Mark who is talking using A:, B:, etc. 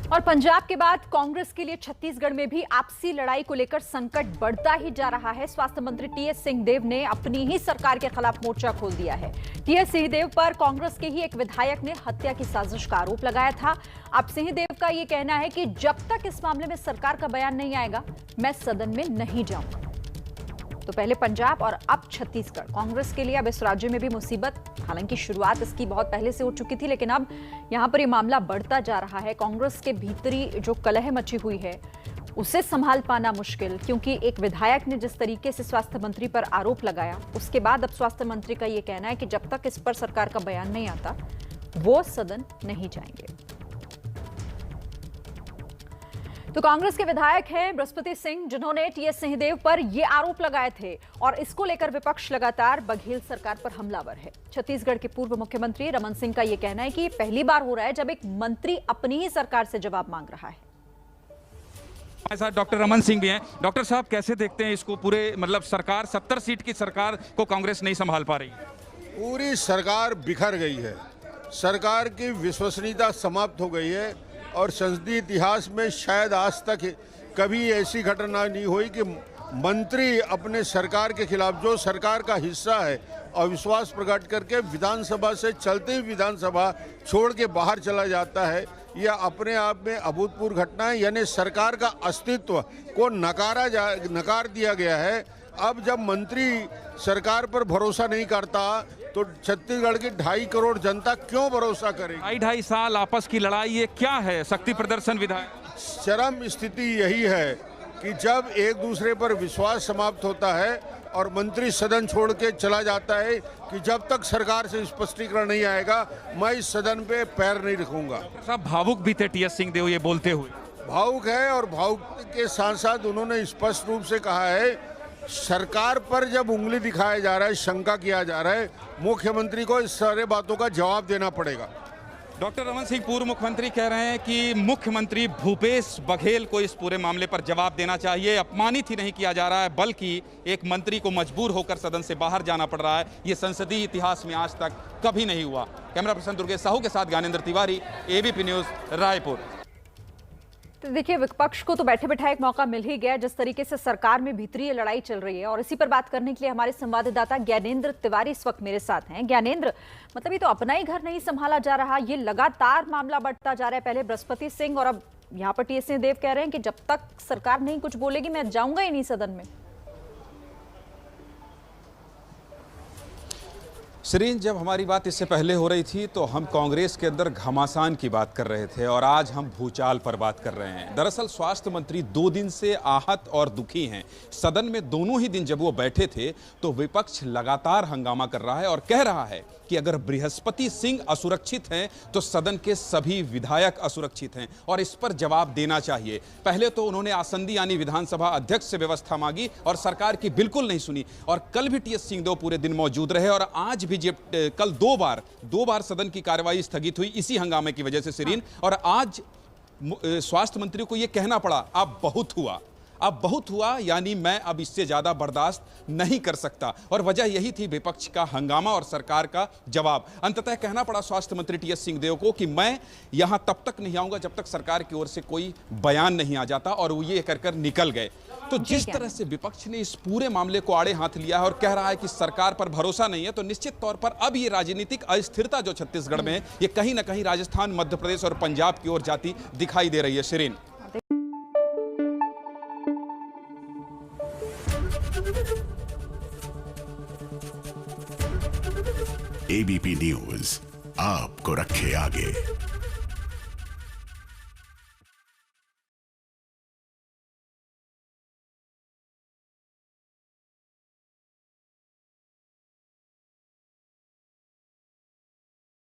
A: और पंजाब के बाद कांग्रेस के लिए छत्तीसगढ़ में भी आपसी लड़ाई को लेकर संकट बढ़ता ही जा रहा है। स्वास्थ्य मंत्री टीएस सिंहदेव ने अपनी ही सरकार के खिलाफ मोर्चा खोल दिया है। टीएस सिंहदेव पर कांग्रेस के ही एक विधायक ने हत्या की साजिश का आरोप लगाया था। अब सिंहदेव का यह कहना है कि जब तक इस मामले में सरकार का बयान नहीं आएगा, मैं सदन में नहीं जाऊंगा। तो पहले पंजाब और अब छत्तीसगढ़, कांग्रेस के लिए अब इस राज्य में भी मुसीबत। हालांकि शुरुआत इसकी बहुत पहले से हो चुकी थी, लेकिन अब यहां पर यह मामला बढ़ता जा रहा है। कांग्रेस के भीतरी जो कलह मची हुई है उसे संभाल पाना मुश्किल, क्योंकि एक विधायक ने जिस तरीके से स्वास्थ्य मंत्री पर आरोप लगाया, उसके बाद अब स्वास्थ्य मंत्री का यह कहना है कि जब तक इस पर सरकार का बयान नहीं आता, वो सदन नहीं जाएंगे। तो कांग्रेस के विधायक हैं बृहस्पति सिंह, जिन्होंने टीएस सिंहदेव पर यह आरोप लगाए थे और इसको लेकर विपक्ष लगातार बघेल सरकार पर हमलावर है। छत्तीसगढ़ के पूर्व मुख्यमंत्री रमन सिंह का यह कहना है कि पहली बार हो रहा है जब एक मंत्री अपनी ही सरकार से जवाब मांग रहा है।
B: हमारे साथ डॉक्टर रमन सिंह भी हैं। डॉक्टर साहब, कैसे देखते हैं इसको? पूरे सरकार 70 सीट की सरकार को कांग्रेस नहीं संभाल पा रही।
C: पूरी सरकार बिखर गई है, सरकार की विश्वसनीयता समाप्त हो गई है और संसदीय इतिहास में शायद आज तक कभी ऐसी घटना नहीं हुई कि मंत्री अपने सरकार के खिलाफ, जो सरकार का हिस्सा है, अविश्वास प्रकट करके विधानसभा से चलते ही विधानसभा छोड़ के बाहर चला जाता है। यह अपने आप में अभूतपूर्व घटना है। यानी सरकार का अस्तित्व को नकार दिया गया है। अब जब मंत्री सरकार पर भरोसा नहीं करता तो छत्तीसगढ़ की 2.5 करोड़ जनता क्यों भरोसा करेगी?
B: 2.5 साल आपस की लड़ाई, ये क्या है? शक्ति प्रदर्शन विधायक।
C: चरम स्थिति यही है कि जब एक दूसरे पर विश्वास समाप्त होता है और मंत्री सदन छोड़ के चला जाता है कि जब तक सरकार से स्पष्टीकरण नहीं आएगा, मैं इस सदन पे पैर नहीं रखूंगा।
B: साहब, भावुक भी थे टीएस सिंहदेव ये बोलते हुए।
C: भावुक है, और भावुक के साथ साथ उन्होंने स्पष्ट रूप से कहा है, सरकार पर जब उंगली दिखाया जा रहा है, शंका किया जा रहा है, मुख्यमंत्री को इस सारे बातों का जवाब देना पड़ेगा।
B: डॉक्टर रमन सिंह, पूर्व मुख्यमंत्री, कह रहे हैं कि मुख्यमंत्री भूपेश बघेल को इस पूरे मामले पर जवाब देना चाहिए। अपमानित ही नहीं किया जा रहा है, बल्कि एक मंत्री को मजबूर होकर सदन से बाहर जाना पड़ रहा है। ये संसदीय इतिहास में आज तक कभी नहीं हुआ। कैमरा पर्सन दुर्गेश साहू के साथ ज्ञानेंद्र तिवारी, एबीपी न्यूज, रायपुर।
A: तो देखिए, विपक्ष को तो बैठे बैठाए एक मौका मिल ही गया। जिस तरीके से सरकार में भीतरी लड़ाई चल रही है, और इसी पर बात करने के लिए हमारे संवाददाता ज्ञानेंद्र तिवारी इस वक्त मेरे साथ हैं। ज्ञानेंद्र, मतलब ये तो अपना ही घर नहीं संभाला जा रहा, ये लगातार मामला बढ़ता जा रहा है। पहले बृहस्पति सिंह और अब यहाँ पर टीएस सिंहदेव कह रहे हैं कि जब तक सरकार नहीं कुछ बोलेगी, मैं जाऊंगा ही नहीं सदन में।
D: शरीन, जब हमारी बात इससे पहले हो रही थी तो हम कांग्रेस के अंदर घमासान की बात कर रहे थे, और आज हम भूचाल पर बात कर रहे हैं। दरअसल स्वास्थ्य मंत्री 2 दिन से आहत और दुखी हैं। सदन में दोनों ही दिन जब वो बैठे थे तो विपक्ष लगातार हंगामा कर रहा है और कह रहा है कि अगर बृहस्पति सिंह असुरक्षित हैं तो सदन के सभी विधायक असुरक्षित हैं और इस पर जवाब देना चाहिए। पहले तो उन्होंने आसंदी यानी विधानसभा अध्यक्ष से व्यवस्था मांगी और सरकार की बिल्कुल नहीं सुनी, और कल भी टीएस सिंहदेव पूरे दिन मौजूद रहे, और आज भी कल दो बार सदन की कार्यवाही स्थगित हुई इसी हंगामे की वजह से शरीन। और आज स्वास्थ्य मंत्री को यह कहना पड़ा, अब बहुत हुआ, यानी मैं अब इससे ज्यादा बर्दाश्त नहीं कर सकता। और वजह यही थी विपक्ष का हंगामा और सरकार का जवाब। अंततः कहना पड़ा स्वास्थ्य मंत्री टीएस सिंहदेव को कि मैं यहां तब तक नहीं आऊंगा जब तक सरकार की ओर से कोई बयान नहीं आ जाता, और वो ये कर निकल गए। तो जिस तरह से विपक्ष ने इस पूरे मामले को आड़े हाथ लिया है और कह रहा है कि सरकार पर भरोसा नहीं है, तो निश्चित तौर पर अब ये राजनीतिक अस्थिरता जो छत्तीसगढ़ में है, ये कहीं ना कहीं राजस्थान, मध्य प्रदेश और पंजाब की ओर जाती दिखाई दे रही है। शरीन,
E: एबीपी न्यूज आपको रखे आगे।